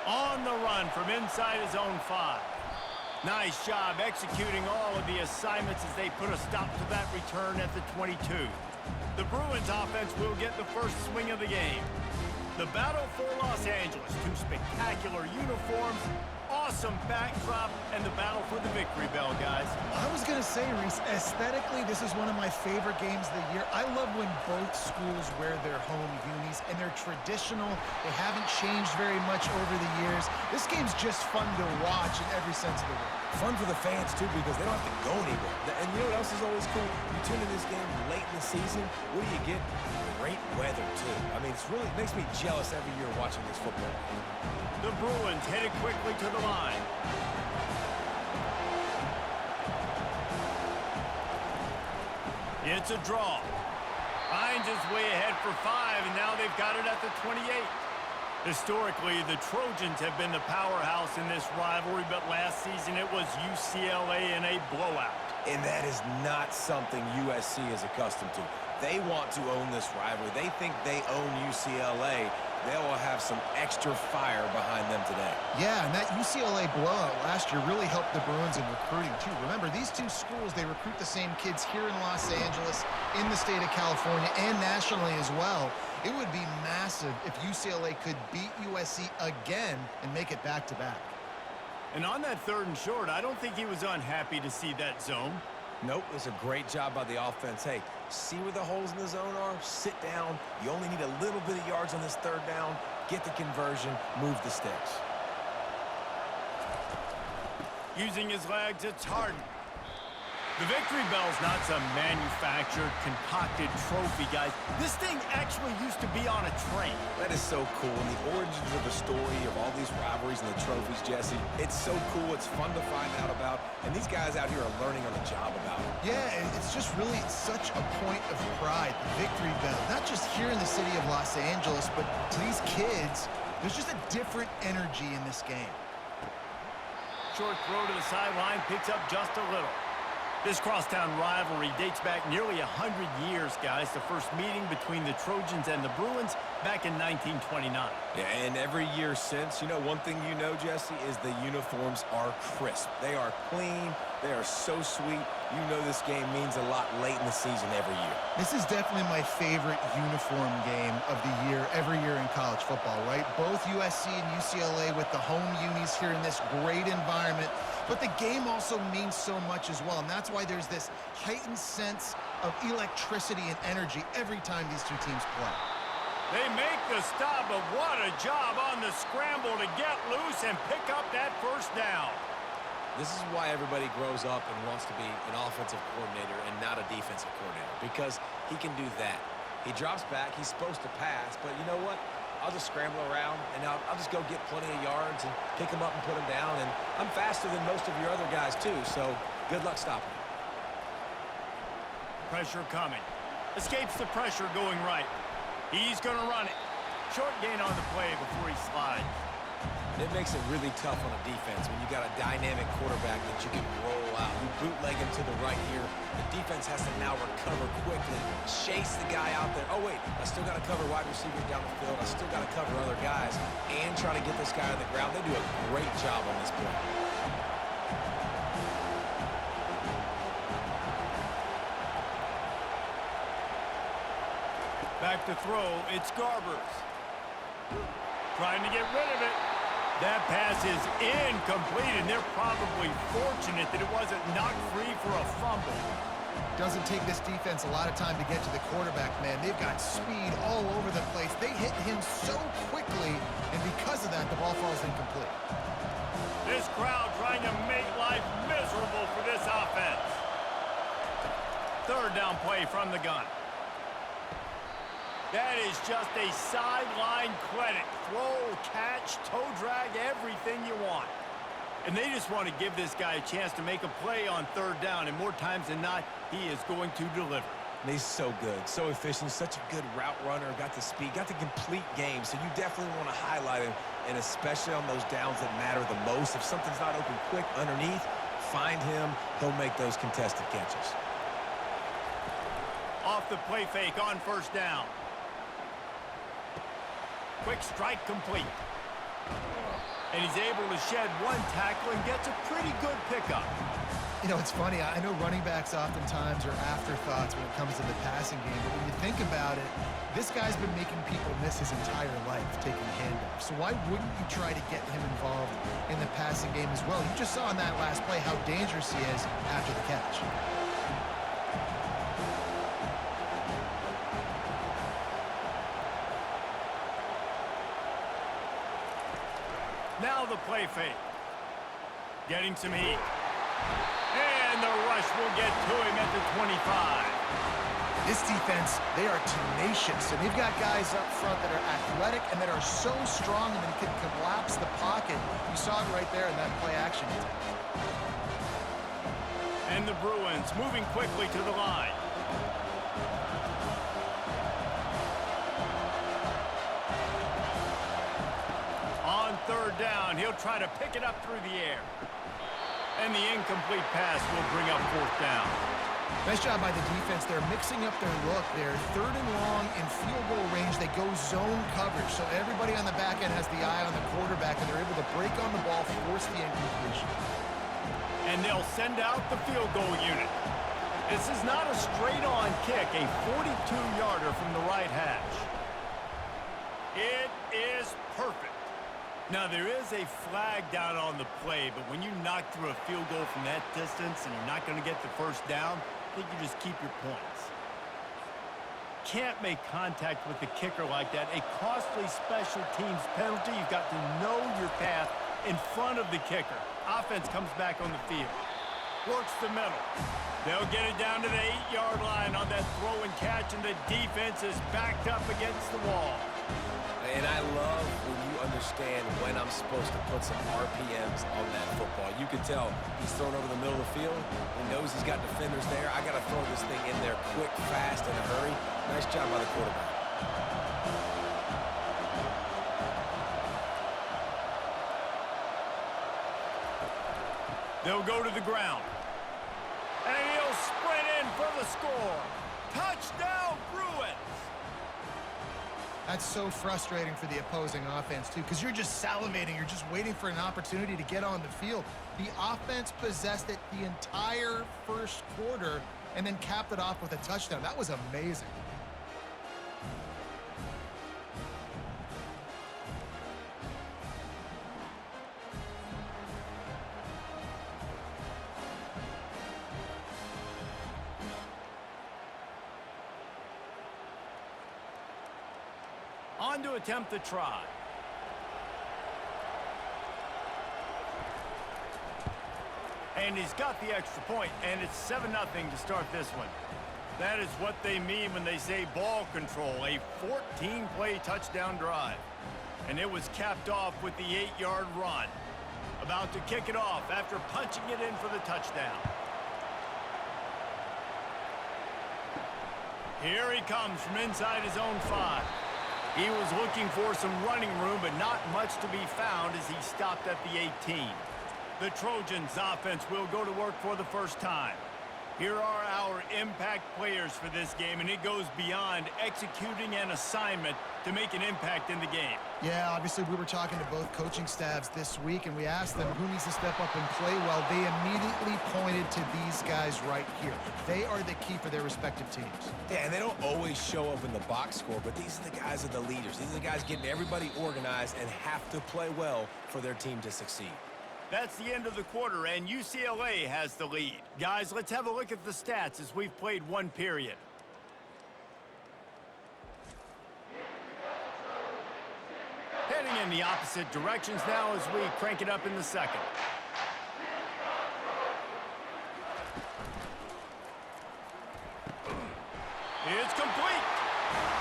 On the run from inside his own 5. Nice job executing all of the assignments as they put a stop to that return at the 22. The Bruins offense will get the first swing of the game. The battle for Los Angeles. 2 spectacular uniforms, awesome backdrop, and the battle for the victory bell, guys. I was going to say, Reese, aesthetically, this is one of my favorite games of the year. I love when both schools wear their home unis, and they're traditional. They haven't changed very much over the years. This game's just fun to watch in every sense of the word. Fun for the fans, too, because they don't have to go anywhere. And you know what else is always cool? You tune in this game late in the season, what do you get? Great weather, too. I mean, it makes me jealous every year watching this football. The Bruins headed quickly to the line. It's a draw. Finds his way ahead for 5, and now they've got it at the 28. Historically, the Trojans have been the powerhouse in this rivalry, but last season it was UCLA in a blowout. And that is not something USC is accustomed to. They want to own this rivalry. They think they own UCLA. They will have some extra fire behind them today. Yeah, and that UCLA blowout last year really helped the Bruins in recruiting, too. Remember, these two schools, they recruit the same kids here in Los Angeles, in the state of California, and nationally as well. It would be massive if UCLA could beat USC again and make it back-to-back. And on that 3rd and short, I don't think he was unhappy to see that zone. Nope, it was a great job by the offense. Hey, see where the holes in the zone are? Sit down. You only need a little bit of yards on this 3rd down. Get the conversion. Move the sticks. Using his legs, it's Harden. The victory bell's not some manufactured, concocted trophy, guys. This thing actually used to be on a train. That is so cool. And the origins of the story of all these rivalries and the trophies, Jesse, it's so cool. It's fun to find out about. And these guys out here are learning on the job about it. Yeah, it's just really such a point of pride, the victory bell. Not just here in the city of Los Angeles, but to these kids, there's just a different energy in this game. Short throw to the sideline, picks up just a little. This crosstown rivalry dates back nearly 100 years, guys. The first meeting between the Trojans and the Bruins back in 1929. Yeah, and every year since, you know, one thing you know, Jesse, is the uniforms are crisp. They are clean. They are so sweet. You know this game means a lot late in the season every year. This is definitely my favorite uniform game of the year, every year in college football, right? Both USC and UCLA with the home unis here in this great environment. But the game also means so much as well, and that's why there's this heightened sense of electricity and energy every time these two teams play. They make the stop, but what a job on the scramble to get loose and pick up that 1st down. This is why everybody grows up and wants to be an offensive coordinator and not a defensive coordinator, because he can do that. He drops back, he's supposed to pass, but you know what? I'll just scramble around, and I'll just go get plenty of yards and pick them up and put them down, and I'm faster than most of your other guys, too, so good luck stopping. Pressure coming. Escapes the pressure going right. He's going to run it. Short gain on the play before he slides. It makes it really tough on a defense when you got a dynamic quarterback that you can roll out. You bootleg him to the right here. The defense has to now recover quickly, chase the guy out there. Oh, wait, I still got to cover wide receivers down the field. I still got to cover other guys and try to get this guy on the ground. They do a great job on this play. Back to throw, it's Garbers. Trying to get rid of it. That pass is incomplete, and they're probably fortunate that it wasn't knocked free for a fumble. Doesn't take this defense a lot of time to get to the quarterback, man. They've got speed all over the place. They hit him so quickly, and because of that, the ball falls incomplete. This crowd trying to make life miserable for this offense. 3rd down play from the gun. That is just a sideline credit. Throw, catch, toe drag, everything you want. And they just want to give this guy a chance to make a play on 3rd down, and more times than not, he is going to deliver. And he's so good, so efficient, such a good route runner, got the speed, got the complete game, so you definitely want to highlight him, and especially on those downs that matter the most. If something's not open quick underneath, find him, he'll make those contested catches. Off the play fake on 1st down. Quick strike complete. And he's able to shed one tackle and gets a pretty good pickup. You know, it's funny. I know running backs oftentimes are afterthoughts when it comes to the passing game, but when you think about it, this guy's been making people miss his entire life taking handoffs. So why wouldn't you try to get him involved in the passing game as well? You just saw in that last play how dangerous he is after the catch. Now the play fake. Getting some heat. And the rush will get to him at the 25. This defense, they are tenacious, and they've got guys up front that are athletic and that are so strong and that can collapse the pocket. You saw it right there in that play action attempt. And the Bruins moving quickly to the line. On third down, he'll try to pick it up through the air. And the incomplete pass will bring up fourth down. Nice job by the defense. They're mixing up their look. They're third and long in field goal range. They go zone coverage, so everybody on the back end has the eye on the quarterback, and they're able to break on the ball, force the incompletion. And they'll send out the field goal unit. This is not a straight-on kick, a 42-yarder from the right hash. It is perfect. Now, there is a flag down on the play, but when you knock through a field goal from that distance and you're not going to get the first down, I think you just keep your points. Can't make contact with the kicker like that. A costly special teams penalty. You've got to know your path in front of the kicker. Offense comes back on the field. Works the middle. They'll get it down to the 8-yard line on that throw and catch, and the defense is backed up against the wall. And I love when you understand when I'm supposed to put some RPMs on that football. You can tell he's thrown over the middle of the field. He knows he's got defenders there. I got to throw this thing in there quick, fast, in a hurry. Nice job by the quarterback. They'll go to the ground. And he'll sprint in for the score. Touchdown, Bruins! That's so frustrating for the opposing offense, too, because you're just salivating. You're just waiting for an opportunity to get on the field. The offense possessed it the entire first quarter and then capped it off with a touchdown. That was amazing. On to attempt the try. And he's got the extra point, and it's 7-0 to start this one. That is what they mean when they say ball control, a 14-play touchdown drive. And it was capped off with the 8-yard run. About to kick it off after punching it in for the touchdown. Here he comes from inside his own 5. He was looking for some running room, but not much to be found as he stopped at the 18. The Trojans' offense will go to work for the first time. Here are our impact players for this game, and it goes beyond executing an assignment to make an impact in the game. Yeah, obviously we were talking to both coaching staffs this week, and we asked them who needs to step up and play well. They immediately pointed to these guys right here. They are the key for their respective teams. Yeah, and they don't always show up in the box score, but these are the guys that are the leaders. These are the guys getting everybody organized and have to play well for their team to succeed. That's the end of the quarter, and UCLA has the lead. Guys, let's have a look at the stats as we've played one period. Heading in the opposite directions now as we crank it up in the second. It's complete.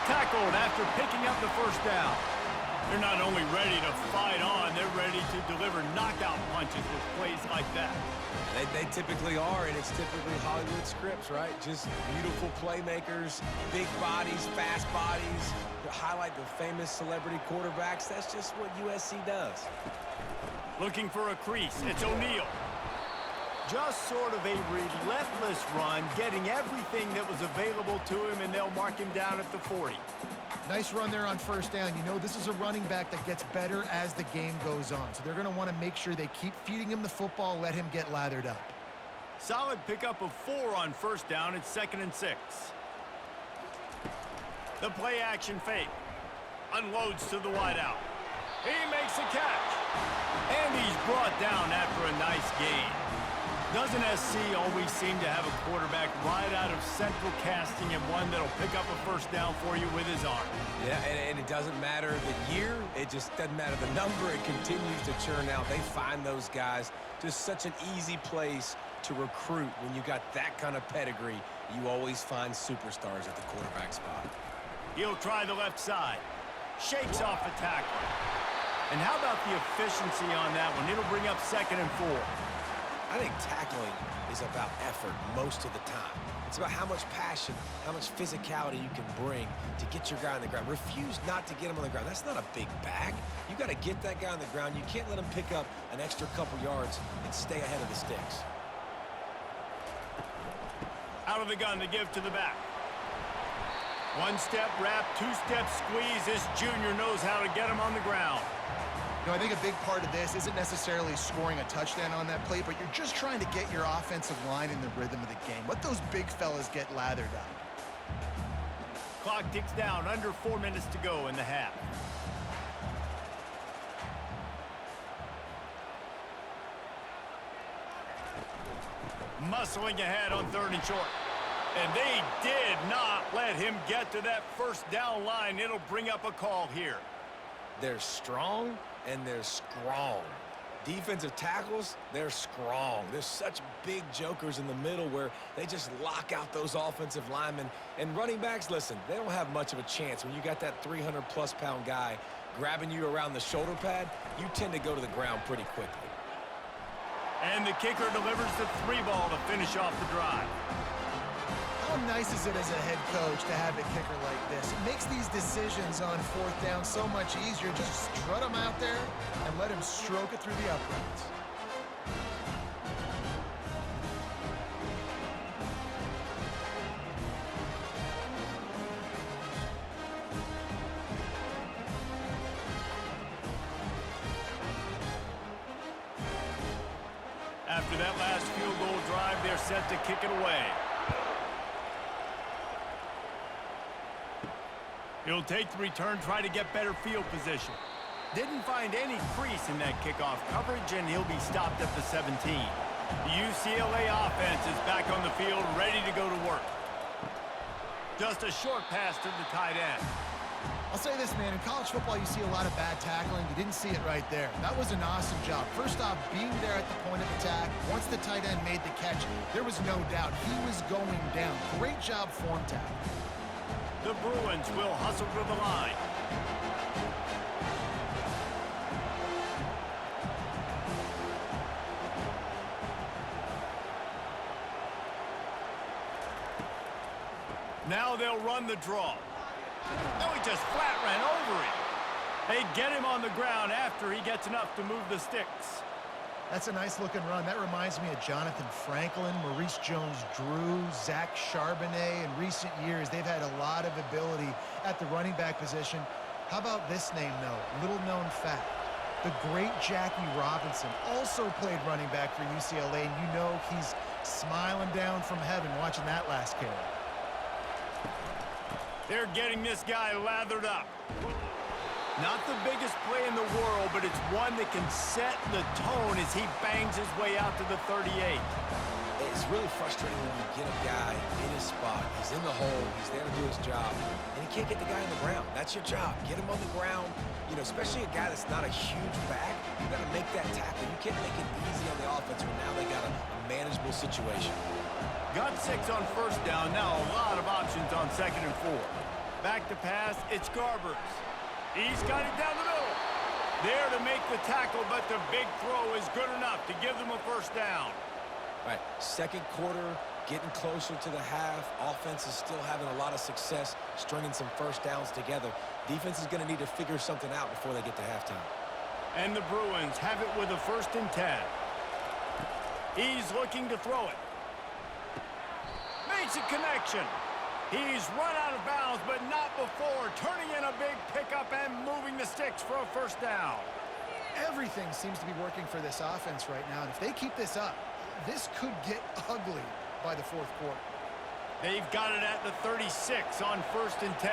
Tackled after picking up the first down. They're not only ready to fight on, they're ready to deliver knockout punches with plays like that. They typically are, and it's typically Hollywood scripts, right? Just beautiful playmakers, big bodies, fast bodies, to highlight the famous celebrity quarterbacks. That's just what USC does. Looking for a crease. It's O'Neal. Just sort of a relentless run, getting everything that was available to him, and they'll mark him down at the 40. Nice run there on first down. You know, this is a running back that gets better as the game goes on. So they're going to want to make sure they keep feeding him the football, let him get lathered up. Solid pickup of 4 on first down. It's 2nd and 6. The play action fake. Unloads to the wideout. He makes a catch. And he's brought down after a nice gain. Doesn't SC always seem to have a quarterback right out of central casting and one that'll pick up a first down for you with his arm? Yeah, and it doesn't matter the year. It just doesn't matter the number. It continues to churn out. They find those guys. Just such an easy place to recruit. When you got that kind of pedigree, you always find superstars at the quarterback spot. He'll try the left side. Shakes off the tackle. And how about the efficiency on that one? It'll bring up 2nd and 4. I think tackling is about effort most of the time. It's about how much passion, how much physicality you can bring to get your guy on the ground. Refuse not to get him on the ground. That's not a big bag. You got to get that guy on the ground. You can't let him pick up an extra couple yards and stay ahead of the sticks. Out of the gun to give to the back. 1-step wrap, 2-step squeeze. This junior knows how to get him on the ground. You know, I think a big part of this isn't necessarily scoring a touchdown on that play, but you're just trying to get your offensive line in the rhythm of the game. Let those big fellas get lathered up. Clock ticks down, under 4 minutes to go in the half. Muscling ahead on 3rd and short. And they did not let him get to that first down line. It'll bring up a call here. They're strong and they're strong. Defensive tackles, they're strong. There's such big jokers in the middle where they just lock out those offensive linemen. And running backs, listen, they don't have much of a chance. When you got that 300-plus pound guy grabbing you around the shoulder pad, you tend to go to the ground pretty quickly. And the kicker delivers the 3 ball to finish off the drive. How nice is it as a head coach to have a kicker like this? It makes these decisions on 4th down so much easier. Just strut him out there and let him stroke it through the uprights. After that last field goal drive, they're set to kick it away. He'll take the return, try to get better field position. Didn't find any crease in that kickoff coverage, and he'll be stopped at the 17. The UCLA offense is back on the field, ready to go to work. Just a short pass to the tight end. I'll say this, man. In college football, you see a lot of bad tackling. You didn't see it right there. That was an awesome job. First off, being there at the point of attack. Once the tight end made the catch, there was no doubt he was going down. Great job form tackle. The Bruins will hustle to the line. Now they'll run the draw. No, he just flat ran over him. They get him on the ground after he gets enough to move the sticks. That's a nice-looking run. That reminds me of Jonathan Franklin, Maurice Jones-Drew, Zach Charbonnet. In recent years, they've had a lot of ability at the running back position. How about this name, though? Little-known fact. The great Jackie Robinson also played running back for UCLA, and you know he's smiling down from heaven watching that last carry. They're getting this guy lathered up. Not the biggest play in the world, but it's one that can set the tone as he bangs his way out to the 38. It's really frustrating when you get a guy in his spot. He's in the hole. He's there to do his job. And he can't get the guy on the ground. That's your job. Get him on the ground. You know, especially a guy that's not a huge back. You got to make that tackle. You can't make it easy on the offense when now they got a manageable situation. Got 6 on first down. Now a lot of options on 2nd and 4. Back to pass. It's Garbers. He's got it down the middle. There to make the tackle, but the big throw is good enough to give them a first down. All right, second quarter, getting closer to the half. Offense is still having a lot of success stringing some first downs together. Defense is going to need to figure something out before they get to halftime. And the Bruins have it with a 1st and 10. He's looking to throw it. Makes a connection. He's run out of bounds, but not before turning in a big pickup and moving the sticks for a first down. Everything seems to be working for this offense right now, and if they keep this up, this could get ugly by the fourth quarter. They've got it at the 36 on 1st and 10.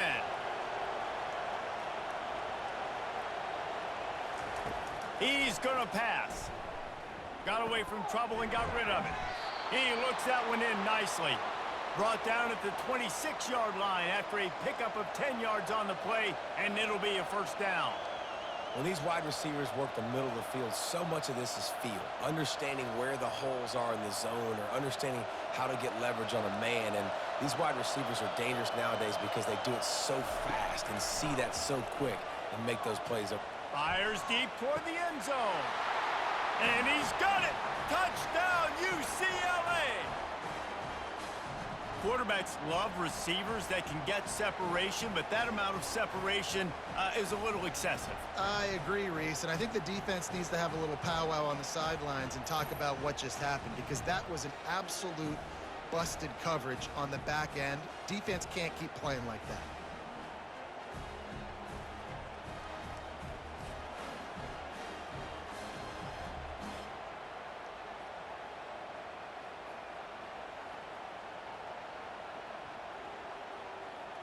He's going to pass. Got away from trouble and got rid of it. He looks that one in nicely. Brought down at the 26-yard line after a pickup of 10 yards on the play, and it'll be a first down. When these wide receivers work the middle of the field, so much of this is feel. Understanding where the holes are in the zone or understanding how to get leverage on a man. And these wide receivers are dangerous nowadays because they do it so fast and see that so quick and make those plays up. Fires deep toward the end zone. And he's got it. Touchdown, UCLA. Quarterbacks love receivers that can get separation, but that amount of separation is a little excessive. I agree, Reese, and I think the defense needs to have a little powwow on the sidelines and talk about what just happened, because that was an absolute busted coverage on the back end. Defense can't keep playing like that.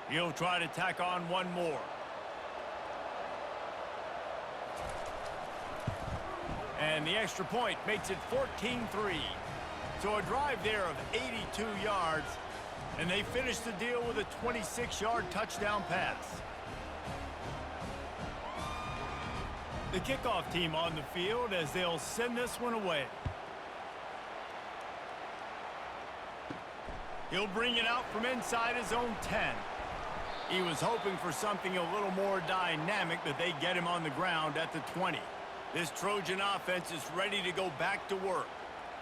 He'll try to tack on one more. And the extra point makes it 14-3. So a drive there of 82 yards, and they finish the deal with a 26-yard touchdown pass. The kickoff team on the field as they'll send this one away. He'll bring it out from inside his own 10. He was hoping for something a little more dynamic, but they get him on the ground at the 20. This Trojan offense is ready to go back to work.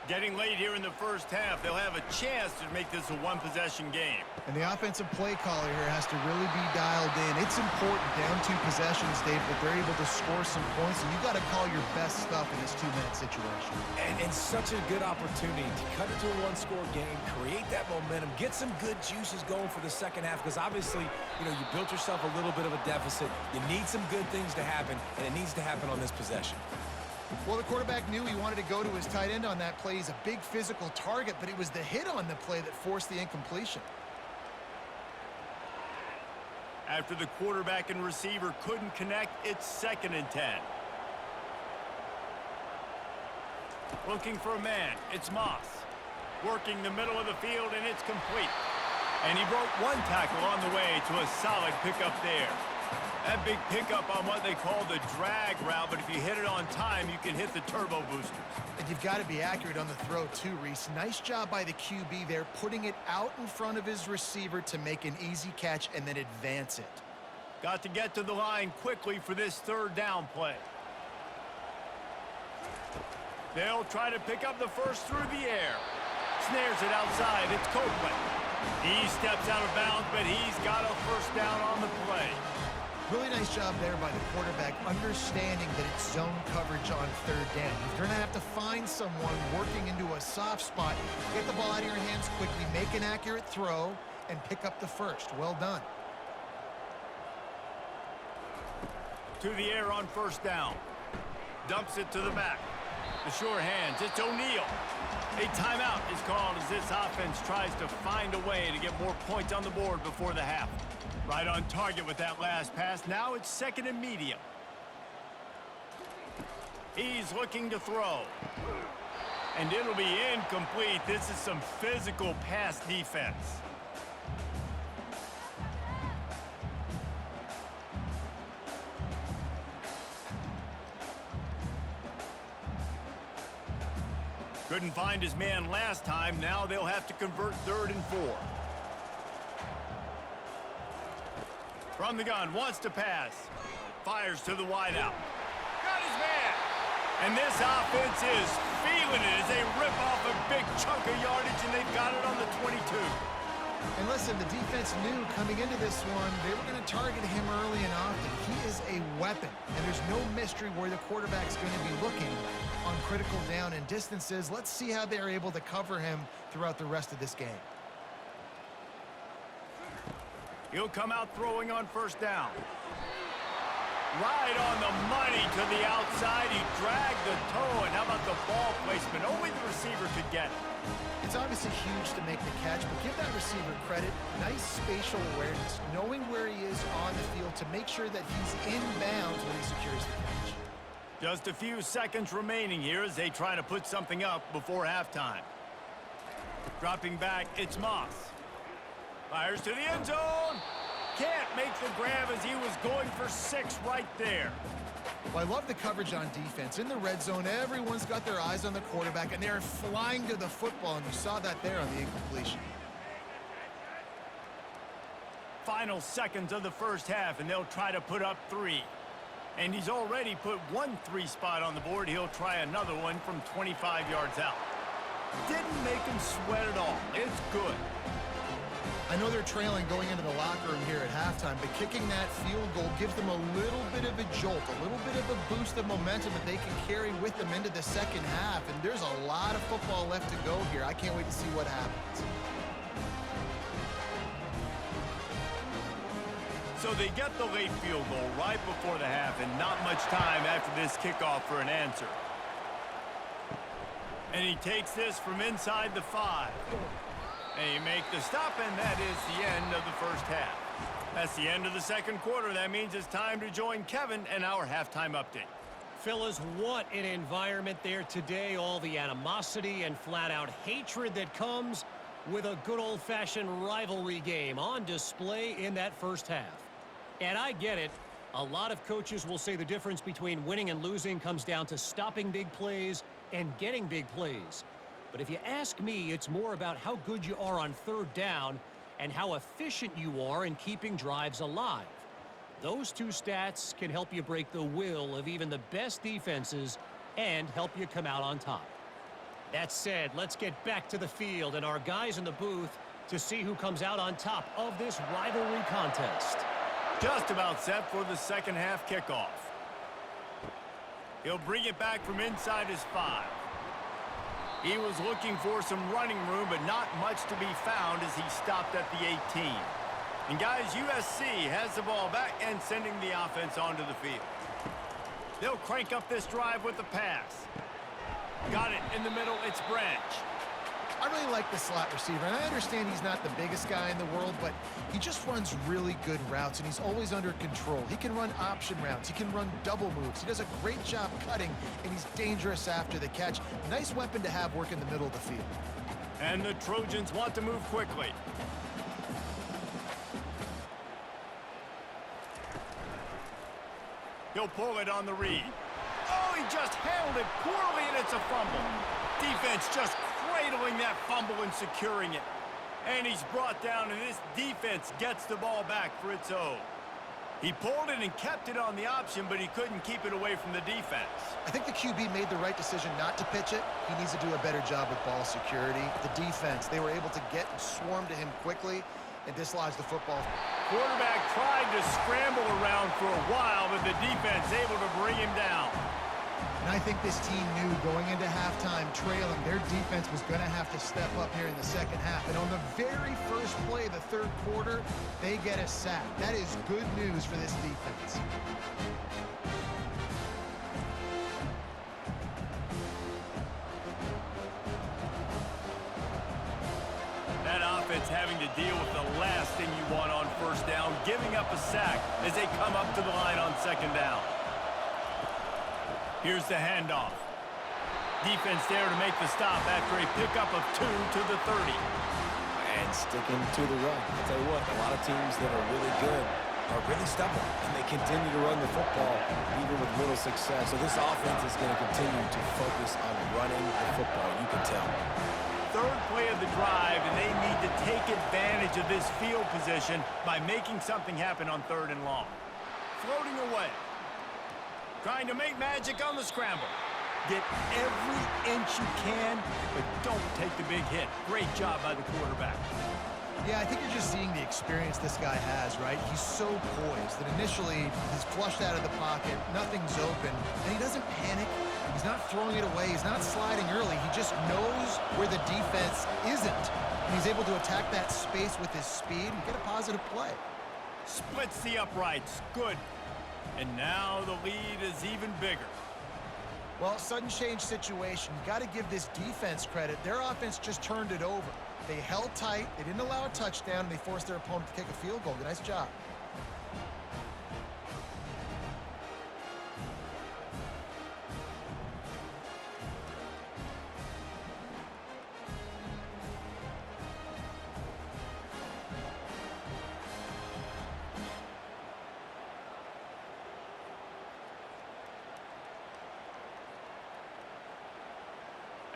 Getting late here in the first half, they'll have a chance to make this a one-possession game. And the offensive play caller here has to really be dialed in. It's important down 2 possessions, Dave, that they're able to score some points, and you got to call your best stuff in this 2-minute situation. And such a good opportunity to cut into a one-score game, create that momentum, get some good juices going for the second half, because obviously, you know, you built yourself a little bit of a deficit. You need some good things to happen, and it needs to happen on this possession. Well, the quarterback knew he wanted to go to his tight end on that play. He's a big physical target, but it was the hit on the play that forced the incompletion. After the quarterback and receiver couldn't connect, it's 2nd and 10. Looking for a man, it's Moss. Working the middle of the field, and it's complete. And he broke one tackle on the way to a solid pickup there. That big pickup on what they call the drag route, but if you hit it on time, you can hit the turbo boosters. And you've got to be accurate on the throw too, Reese. Nice job by the QB there, putting it out in front of his receiver to make an easy catch and then advance it. Got to get to the line quickly for this 3rd down play. They'll try to pick up the first through the air. Snares it outside. It's Copeland. He steps out of bounds, but he's got a first down on the play. Really nice job there by the quarterback, understanding that it's zone coverage on 3rd down. You're going to have to find someone working into a soft spot, get the ball out of your hands quickly, make an accurate throw, and pick up the first. Well done. To the air on 1st down. Dumps it to the back. The sure hands. It's O'Neal. A timeout is called as this offense tries to find a way to get more points on the board before the half. Right on target with that last pass. Now it's 2nd and medium. He's looking to throw. And it'll be incomplete. This is some physical pass defense. Couldn't find his man last time. Now they'll have to convert 3rd and 4. From the gun, wants to pass. Fires to the wideout. Got his man. And this offense is feeling it as they rip off a big chunk of yardage, and they've got it on the 22. And listen, the defense knew coming into this one, they were going to target him early and often. He is a weapon, and there's no mystery where the quarterback's going to be looking on critical down and distances. Let's see how they're able to cover him throughout the rest of this game. He'll come out throwing on first down. Right on the money to the outside. He dragged the toe, and how about the ball placement? Only the receiver could get it. It's obviously huge to make the catch, but give that receiver credit. Nice spatial awareness, knowing where he is on the field to make sure that he's in bounds when he secures the catch. Just a few seconds remaining here as they try to put something up before halftime. Dropping back, it's Moss. Fires to the end zone. Can't make the grab as he was going for 6 right there. Well, I love the coverage on defense. In the red zone, everyone's got their eyes on the quarterback, and they're flying to the football, and you saw that there on the incompletion. Final seconds of the first half, and they'll try to put up 3. And he's already put 1 3 spot on the board. He'll try another one from 25 yards out. Didn't make him sweat at all. It's good. I know they're trailing going into the locker room here at halftime, but kicking that field goal gives them a little bit of a jolt, a little bit of a boost of momentum that they can carry with them into the second half. And there's a lot of football left to go here. I can't wait to see what happens. So they get the late field goal right before the half, and not much time after this kickoff for an answer. And he takes this from inside the 5. And you make the stop, and that is the end of the first half. That's the end of the second quarter. That means it's time to join Kevin and our halftime update. Fellas, what an environment there today. All the animosity and flat-out hatred that comes with a good old-fashioned rivalry game on display in that first half. And I get it. A lot of coaches will say the difference between winning and losing comes down to stopping big plays and getting big plays. But if you ask me, it's more about how good you are on third down and how efficient you are in keeping drives alive. Those 2 stats can help you break the will of even the best defenses and help you come out on top. That said, let's get back to the field and our guys in the booth to see who comes out on top of this rivalry contest. Just about set for the second half kickoff. He'll bring it back from inside his 5. He was looking for some running room, but not much to be found as he stopped at the 18. And guys, USC has the ball back and sending the offense onto the field. They'll crank up this drive with the pass. Got it in the middle, it's Branch. I really like the slot receiver, and I understand he's not the biggest guy in the world, but he just runs really good routes, and he's always under control. He can run option routes. He can run double moves. He does a great job cutting, and he's dangerous after the catch. Nice weapon to have work in the middle of the field. And the Trojans want to move quickly. He'll pull it on the read. Oh, he just handled it poorly, and it's a fumble. Defense just cradling that fumble and securing it. And he's brought down, and this defense gets the ball back for its own. He pulled it and kept it on the option, but he couldn't keep it away from the defense. I think the QB made the right decision not to pitch it. He needs to do a better job with ball security. The defense, they were able to get and swarm to him quickly and dislodge the football. Quarterback tried to scramble around for a while, but the defense able to bring him down. And I think this team knew going into halftime trailing, their defense was going to have to step up here in the second half. And on the very first play of the third quarter, they get a sack. That is good news for this defense. That offense having to deal with the last thing you want on first down, giving up a sack as they come up to the line on second down. Here's the handoff. Defense there to make the stop after a pickup of 2 to the 30. And sticking to the run. I'll tell you what, a lot of teams that are really good are really stubborn, and they continue to run the football even with little success. So this offense is going to continue to focus on running the football, you can tell. Third play of the drive, and they need to take advantage of this field position by making something happen on 3rd and long. Floating away. Trying to make magic on the scramble. Get every inch you can, but don't take the big hit. Great job by the quarterback. Yeah, I think you're just seeing the experience this guy has, right? He's so poised that initially he's flushed out of the pocket, nothing's open, and he doesn't panic. He's not throwing it away. He's not sliding early. He just knows where the defense isn't. And he's able to attack that space with his speed and get a positive play. Splits the uprights. Good. And now the lead is even bigger. Well, sudden change situation. You got to give this defense credit. Their offense just turned it over. They held tight. They didn't allow a touchdown, and they forced their opponent to kick a field goal. Nice job.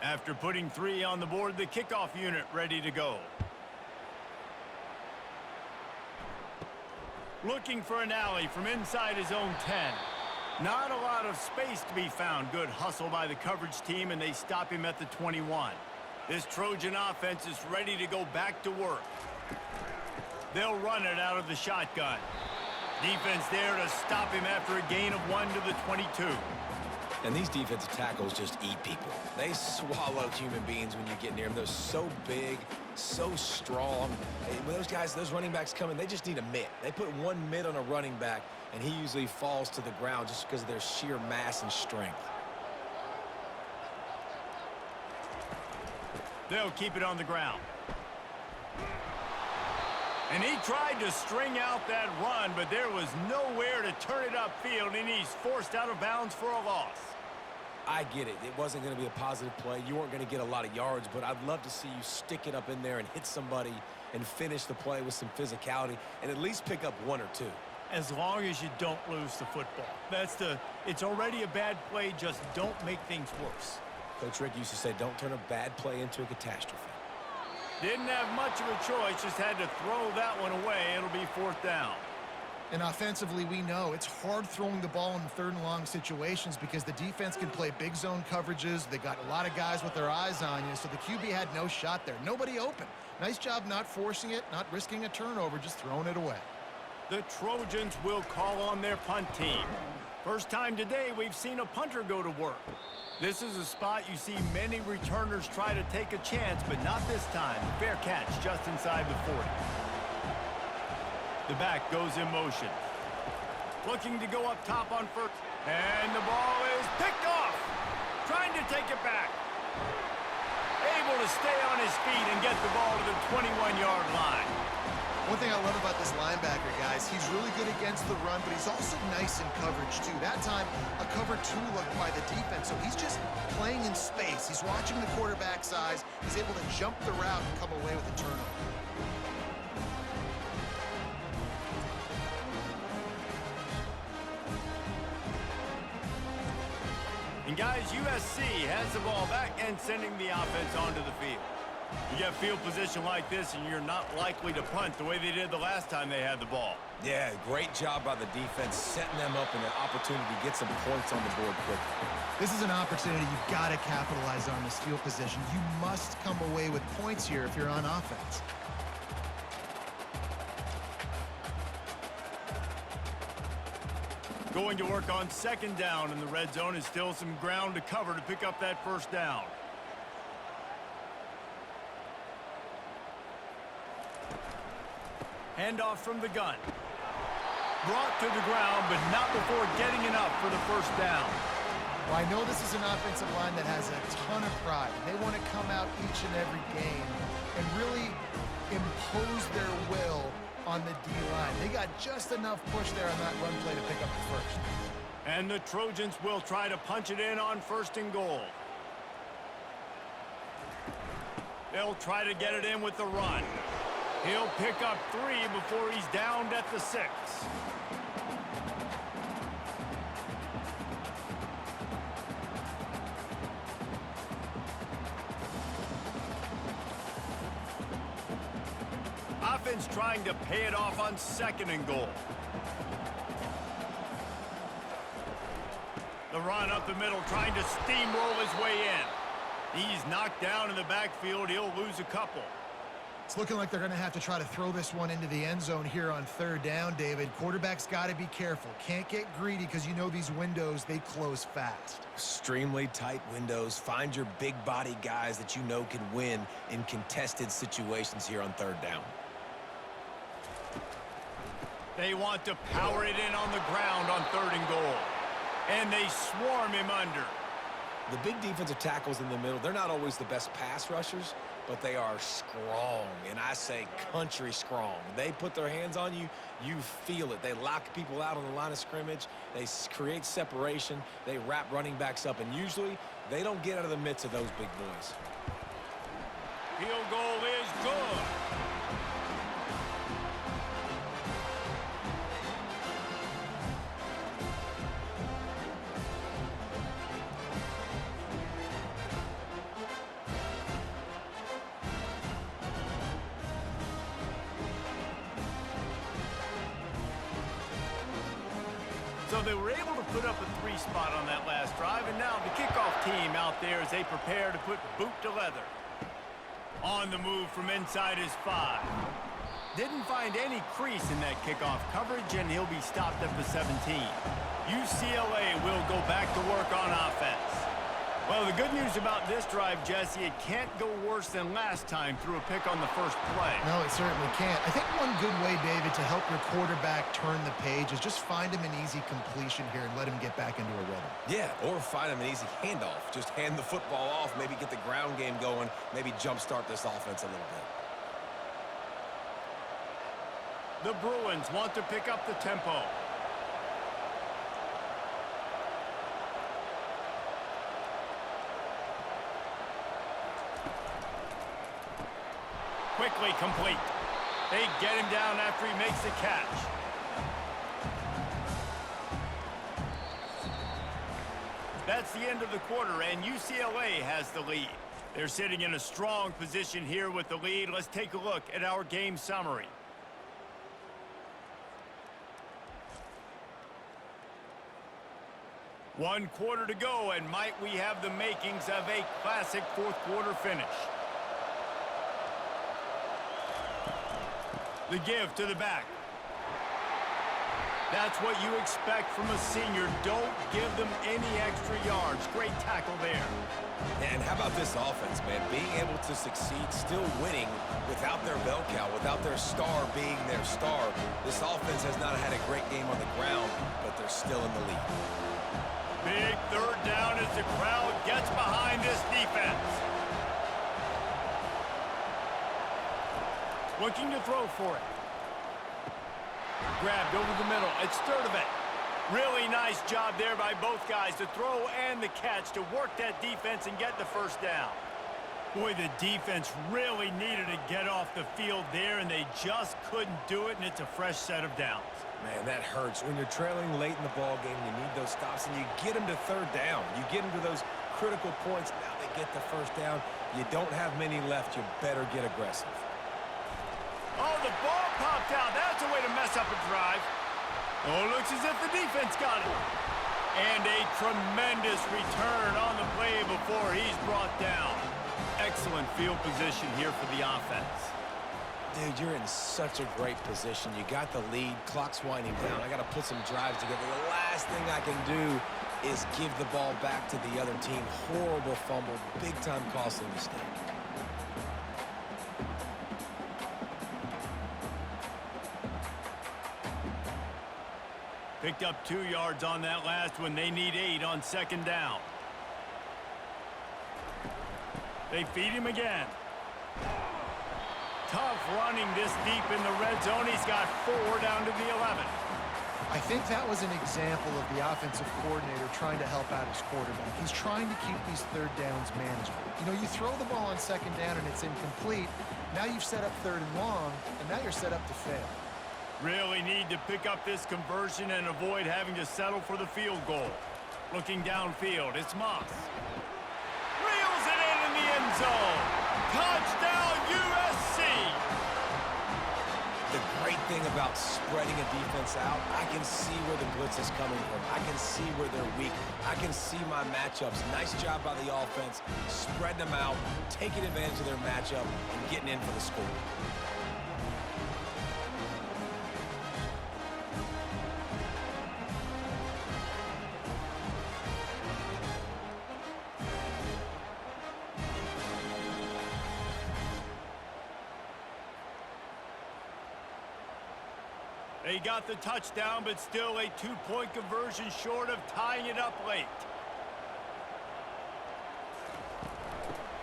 After putting 3 on the board, the kickoff unit ready to go. Looking for an alley from inside his own 10. Not a lot of space to be found. Good hustle by the coverage team, and they stop him at the 21. This Trojan offense is ready to go back to work. They'll run it out of the shotgun. Defense there to stop him after a gain of 1 to the 22. And these defensive tackles just eat people. They swallow human beings when you get near them. They're so big, so strong. When those guys, those running backs come in, they just need a mitt. They put one mitt on a running back, and he usually falls to the ground just because of their sheer mass and strength. They'll keep it on the ground. And he tried to string out that run, but there was nowhere to turn it upfield, and he's forced out of bounds for a loss. I get it. It wasn't going to be a positive play. You weren't going to get a lot of yards, but I'd love to see you stick it up in there and hit somebody and finish the play with some physicality and at least pick up 1 or 2. As long as you don't lose the football. It's already a bad play, just don't make things worse. Coach Rick used to say, don't turn a bad play into a catastrophe. Didn't have much of a choice, just had to throw that one away. It'll be 4th down. And offensively, we know it's hard throwing the ball in 3rd and long situations because the defense can play big zone coverages. They got a lot of guys with their eyes on you, so the QB had no shot there. Nobody open. Nice job not forcing it, not risking a turnover, just throwing it away. The Trojans will call on their punt team. First time today we've seen a punter go to work. This is a spot you see many returners try to take a chance, but not this time. Fair catch just inside the 40. The back goes in motion. Looking to go up top on first. And the ball is picked off. Trying to take it back. Able to stay on his feet and get the ball to the 21-yard line. One thing I love about this linebacker, guys, he's really good against the run, but he's also nice in coverage, too. That time, a cover 2 look by the defense, so he's just playing in space. He's watching the quarterback's eyes. He's able to jump the route and come away with a turnover. And guys, USC has the ball back and sending the offense onto the field. You get field position like this, and you're not likely to punt the way they did the last time they had the ball. Yeah, great job by the defense, setting them up in an opportunity to get some points on the board quickly. This is an opportunity you've got to capitalize on this field position. You must come away with points here if you're on offense. Going to work on 2nd down in the red zone is still some ground to cover to pick up that 1st down. Handoff from the gun. Brought to the ground, but not before getting enough for the 1st down. Well, I know this is an offensive line that has a ton of pride. They want to come out each and every game and really impose their will on the D-line. They got just enough push there on that run play to pick up the 1st. And the Trojans will try to punch it in on 1st and goal. They'll try to get it in with the run. He'll pick up 3 before he's downed at the 6. Offense trying to pay it off on 2nd and goal. The run up the middle, trying to steamroll his way in. He's knocked down in the backfield. He'll lose a couple. It's looking like they're going to have to try to throw this one into the end zone here on third down, David. Quarterback's got to be careful. Can't get greedy because you know these windows, they close fast. Extremely tight windows. Find your big body guys that you know can win in contested situations here on third down. They want to power it in on the ground on 3rd and goal. And they swarm him under. The big defensive tackles in the middle, they're not always the best pass rushers, but they are strong, and I say country strong. They put their hands on you, you feel it. They lock people out on the line of scrimmage. They create separation. They wrap running backs up, and usually they don't get out of the midst of those big boys. Field goal is good. So they were able to put up a 3 spot on that last drive, and now the kickoff team out there as they prepare to put boot to leather. On the move from inside his 5. Didn't find any crease in that kickoff coverage, and he'll be stopped at the 17. UCLA will go back to work on offense. Well, the good news about this drive, Jesse, it can't go worse than last time through a pick on the first play. No, it certainly can't. I think one good way, David, to help your quarterback turn the page is just find him an easy completion here and let him get back into a rhythm. Yeah, or find him an easy handoff. Just hand the football off, maybe get the ground game going, maybe jumpstart this offense a little bit. The Bruins want to pick up the tempo. Quickly complete. They get him down after he makes the catch. That's the end of the quarter, and UCLA has the lead. They're sitting in a strong position here with the lead. Let's take a look at our game summary. One quarter to go, and might we have the makings of a classic fourth quarter finish. The give to the back. That's what you expect from a senior. Don't give them any extra yards. Great tackle there. And how about this offense, man? Being able to succeed, still winning without their bell cow, without their star being their star. This offense has not had a great game on the ground, but they're still in the lead. Big 3rd down as the crowd gets behind this defense. Looking to throw for it. Grabbed over the middle. It's Sturdivant. Really nice job there by both guys to throw and the catch to work that defense and get the first down. Boy, the defense really needed to get off the field there, and they just couldn't do it, and it's a fresh set of downs. Man, that hurts. When you're trailing late in the ball game, you need those stops, and you get them to 3rd down. You get them to those critical points. Now they get the first down. You don't have many left. You better get aggressive. Oh, the ball popped out. That's a way to mess up a drive. Oh, looks as if the defense got it. And a tremendous return on the play before he's brought down. Excellent field position here for the offense. Dude, you're in such a great position. You got the lead. Clock's winding down. I got to put some drives together. The last thing I can do is give the ball back to the other team. Horrible fumble. Big-time costly mistake. Picked up 2 yards on that last one. They need 8 on 2nd down. They feed him again. Tough running this deep in the red zone. He's got 4 down to the 11. I think that was an example of the offensive coordinator trying to help out his quarterback. He's trying to keep these 3rd downs manageable. You know, you throw the ball on 2nd down and it's incomplete. Now you've set up 3rd and long, and now you're set up to fail. Really need to pick up this conversion and avoid having to settle for the field goal. Looking downfield, it's Moss. Reels it in the end zone. Touchdown, USC. the great thing about spreading a defense out, I can see where the blitz is coming from. I can see where they're weak. I can see my matchups. Nice job by the offense, spreading them out, taking advantage of their matchup, and getting in for the score. They got the touchdown, but still a two-point conversion short of tying it up late.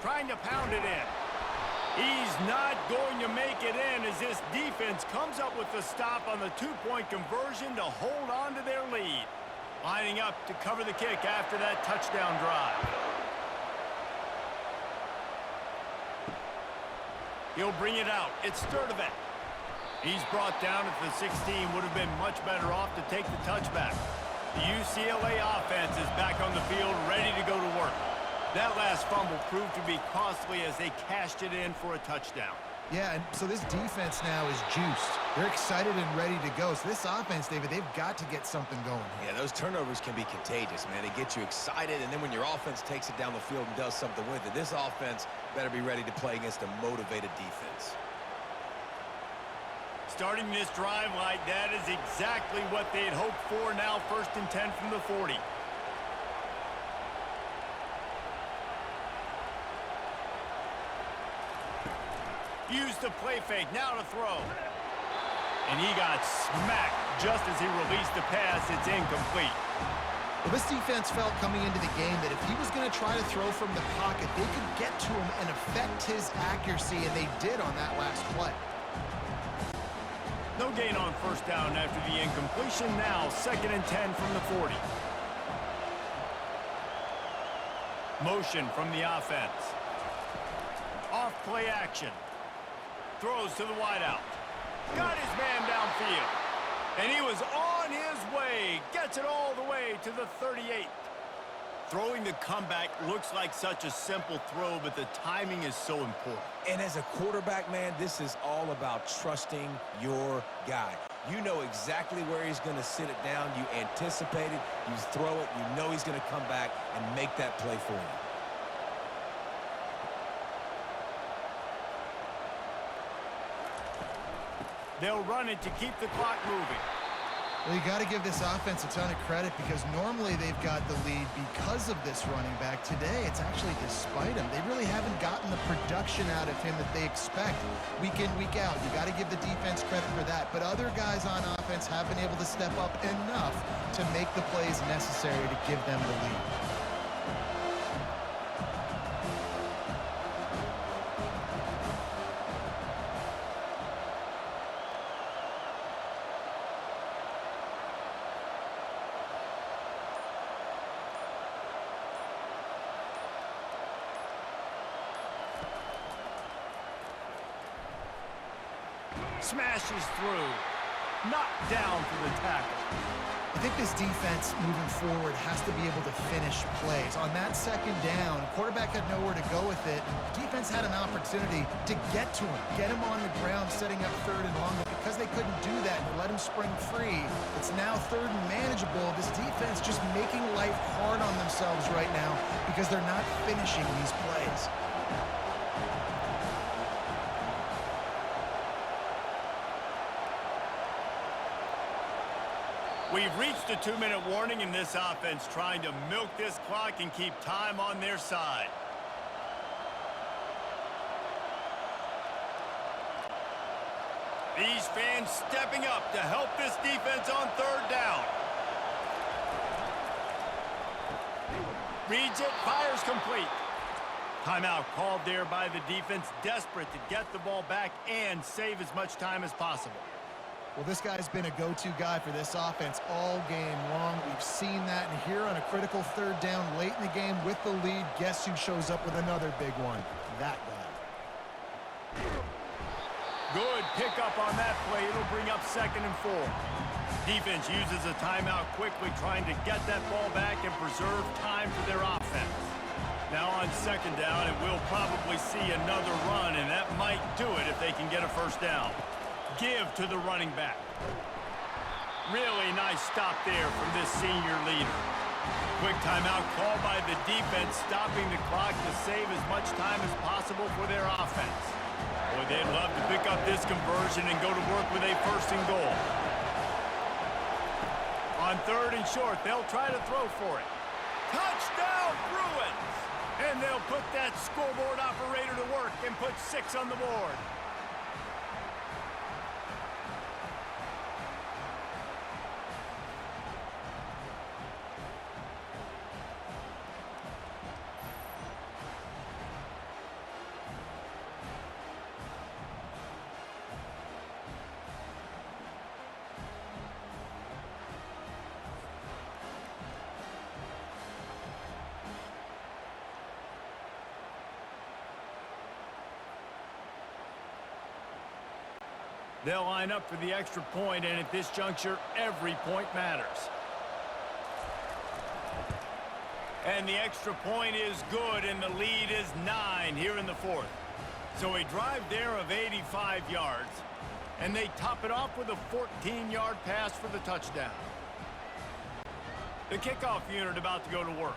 Trying to pound it in. He's not going to make it in as this defense comes up with the stop on the two-point conversion to hold on to their lead. Lining up to cover the kick after that touchdown drive. He'll bring it out. It's Sturdivant. He's brought down at the 16. Would have been much better off to take the touchback. The UCLA offense is back on the field, ready to go to work. That last fumble proved to be costly as they cashed it in for a touchdown. Yeah, and so this defense now is juiced. They're excited and ready to go. So this offense, David, they've got to get something going. Yeah, those turnovers can be contagious, man. They get you excited, and then when your offense takes it down the field and does something with it, this offense better be ready to play against a motivated defense. Starting this drive like that is exactly what they had hoped for. Now 1st and 10 from the 40. Use the play fake, now to throw. And he got smacked just as he released the pass. It's incomplete. Well, this defense felt coming into the game that if he was going to try to throw from the pocket, they could get to him and affect his accuracy, and they did on that last play. No gain on 1st down after the incompletion. Now 2nd and 10 from the 40. Motion from the offense. Off play action. Throws to the wideout. Got his man downfield. And he was on his way. Gets it all the way to the 38. Throwing the comeback looks like such a simple throw, but the timing is so important. And as a quarterback, man, this is all about trusting your guy. You know exactly where he's going to sit it down. You anticipate it. You throw it. You know he's going to come back and make that play for you. They'll run it to keep the clock moving. Well, you got to give this offense a ton of credit because normally they've got the lead because of this running back. Today, it's actually despite him. They really haven't gotten the production out of him that they expect week in, week out. You got to give the defense credit for that. But other guys on offense have been able to step up enough to make the plays necessary to give them the lead. Smashes through. Knocked down for the tackle. I think this defense moving forward has to be able to finish plays. On that 2nd down, quarterback had nowhere to go with it. The defense had an opportunity to get to him, get him on the ground, setting up 3rd and long. But because they couldn't do that and let him spring free, it's now 3rd and manageable. This defense just making life hard on themselves right now because they're not finishing these plays. We've reached the 2-minute warning in this offense, trying to milk this clock and keep time on their side. These fans stepping up to help this defense on 3rd down. Reads it, fires complete. Timeout called there by the defense, desperate to get the ball back and save as much time as possible. Well, this guy's been a go-to guy for this offense all game long. We've seen that, and here on a critical 3rd down late in the game with the lead, guess who shows up with another big one? That guy. Good pickup on that play. It'll bring up 2nd and 4. Defense uses a timeout quickly, trying to get that ball back and preserve time for their offense. Now on 2nd down, and we'll probably see another run, and that might do it if they can get a 1st down. give to the running back. Really nice stop there from this senior leader. Quick timeout called by the defense, stopping the clock to save as much time as possible for their offense. Boy, they'd love to pick up this conversion and go to work with a 1st and goal. On 3rd and short, they'll try to throw for it. Touchdown, Bruins! And they'll put that scoreboard operator to work and put 6 on the board. They'll line up for the extra point, and at this juncture, every point matters. And the extra point is good, and the lead is 9 here in the 4th. So a drive there of 85 yards, and they top it off with a 14-yard pass for the touchdown. The kickoff unit about to go to work.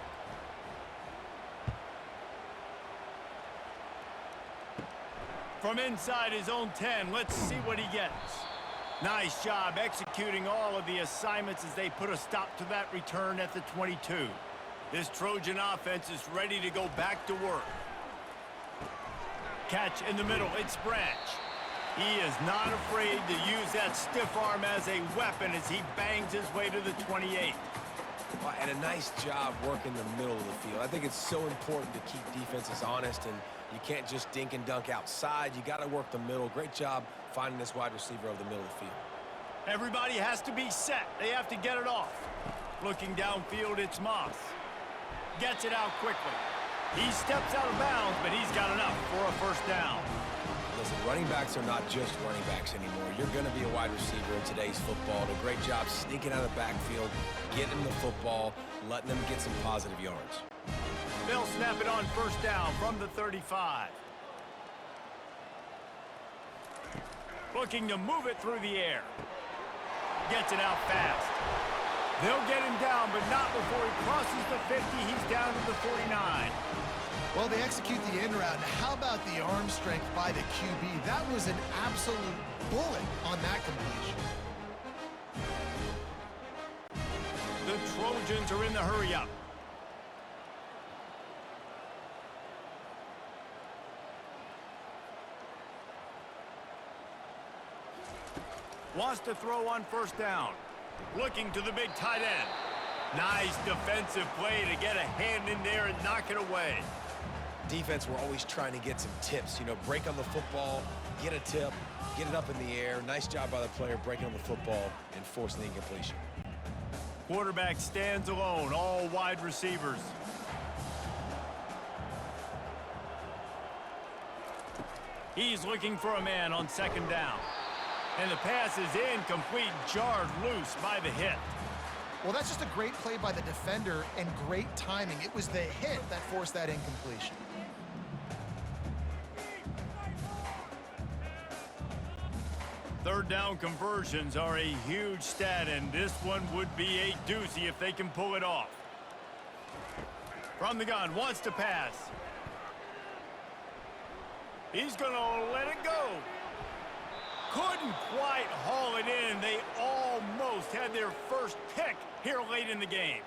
From inside his own 10, let's see what he gets. Nice job executing all of the assignments as they put a stop to that return at the 22. This Trojan offense is ready to go back to work. Catch in the middle, it's Branch. He is not afraid to use that stiff arm as a weapon as he bangs his way to the 28. And a nice job working the middle of the field. I think it's so important to keep defenses honest, and you can't just dink and dunk outside. You got to work the middle. Great job finding this wide receiver over the middle of the field. Everybody has to be set. They have to get it off. Looking downfield, it's Moss. Gets it out quickly. He steps out of bounds, but he's got enough for a 1st down. Listen, running backs are not just running backs anymore. You're going to be a wide receiver in today's football. A great job sneaking out of the backfield, getting the football, letting them get some positive yards. They'll snap it on 1st down from the 35. Looking to move it through the air. Gets it out fast. They'll get him down, but not before he crosses the 50. He's down to the 49. Well, they execute the in route. Now, how about the arm strength by the QB? That was an absolute bullet on that completion. The Trojans are in the hurry-up. Wants to throw on 1st down. Looking to the big tight end. Nice defensive play to get a hand in there and knock it away. Defense, we're always trying to get some tips. You know, break on the football, get a tip, get it up in the air. Nice job by the player breaking on the football and forcing the incompletion. Quarterback stands alone, all wide receivers. He's looking for a man on 2nd down. And the pass is incomplete, jarred loose by the hit. Well, that's just a great play by the defender and great timing. It was the hit that forced that incompletion. Third down conversions are a huge stat, and this one would be a doozy if they can pull it off. From the gun, wants to pass. He's going to let it go. Couldn't quite haul it in. They almost had their first pick here late in the game.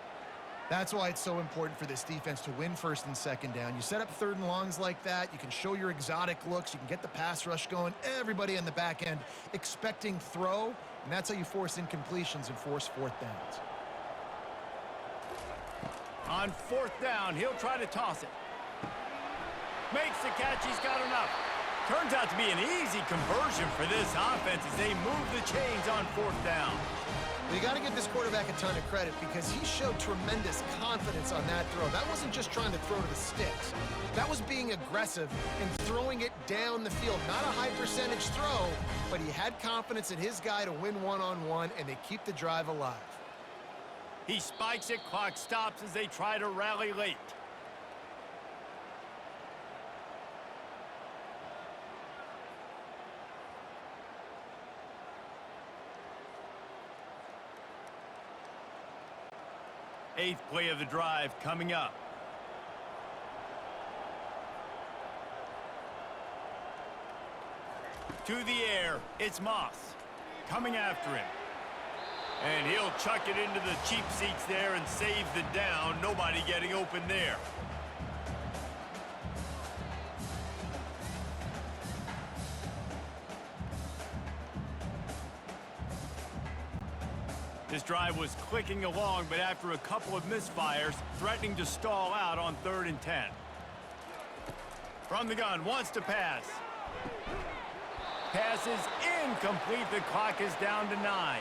That's why it's so important for this defense to win 1st and 2nd down. You set up 3rd and longs like that. You can show your exotic looks. You can get the pass rush going. Everybody on the back end expecting throw, and that's how you force incompletions and force 4th downs. On 4th down, he'll try to toss it. Makes the catch. He's got enough. Turns out to be an easy conversion for this offense as they move the chains on 4th down. Well, you got to give this quarterback a ton of credit because he showed tremendous confidence on that throw. That wasn't just trying to throw to the sticks. That was being aggressive and throwing it down the field. Not a high percentage throw, but he had confidence in his guy to win one-on-one, and they keep the drive alive. He spikes it, clock stops as they try to rally late. Eighth play of the drive coming up. To the air, it's Moss coming after him. And he'll chuck it into the cheap seats there and save the down. Nobody getting open there. This drive was clicking along, but after a couple of misfires, threatening to stall out on 3rd and 10. From the gun, wants to pass. Pass is incomplete. The clock is down to 9.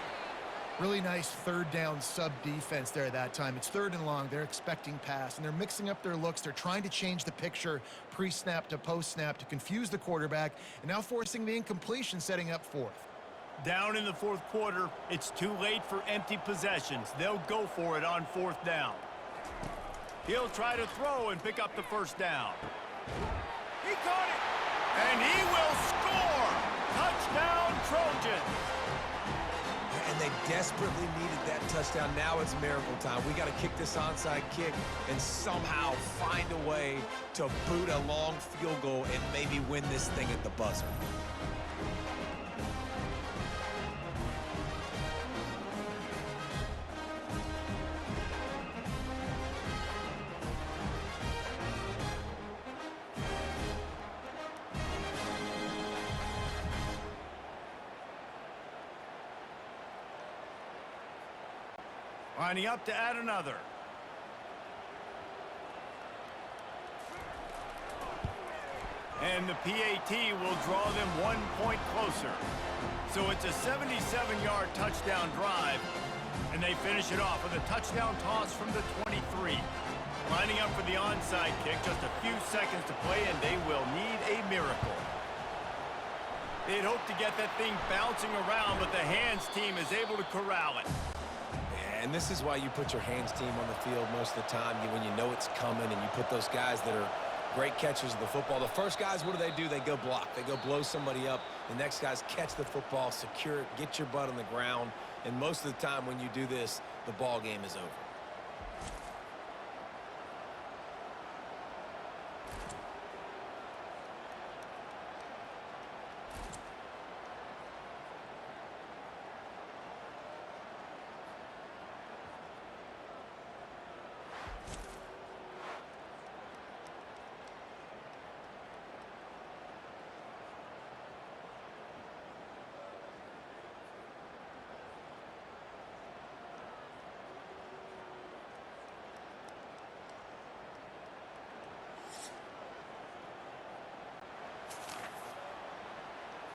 Really nice third down sub defense there that time. It's 3rd and long. They're expecting pass, and they're mixing up their looks. They're trying to change the picture pre-snap to post-snap to confuse the quarterback, and now forcing the incompletion, setting up 4th. Down in the 4th quarter, it's too late for empty possessions. They'll go for it on 4th down. He'll try to throw and pick up the 1st down. He caught it, and he will score! Touchdown, Trojans! And they desperately needed that touchdown. Now it's miracle time. We got to kick this onside kick and somehow find a way to boot a long field goal and maybe win this thing at the buzzer. Lining up to add another. And the PAT will draw them 1 point closer. So it's a 77-yard touchdown drive, and they finish it off with a touchdown toss from the 23. Lining up for the onside kick, just a few seconds to play, and they will need a miracle. They'd hope to get that thing bouncing around, but the hands team is able to corral it. And this is why you put your hands team on the field most of the time, when you know it's coming, and you put those guys that are great catchers of the football. The first guys, what do? They go block. They go blow somebody up. The next guys catch the football, secure it, get your butt on the ground. And most of the time when you do this, the ball game is over.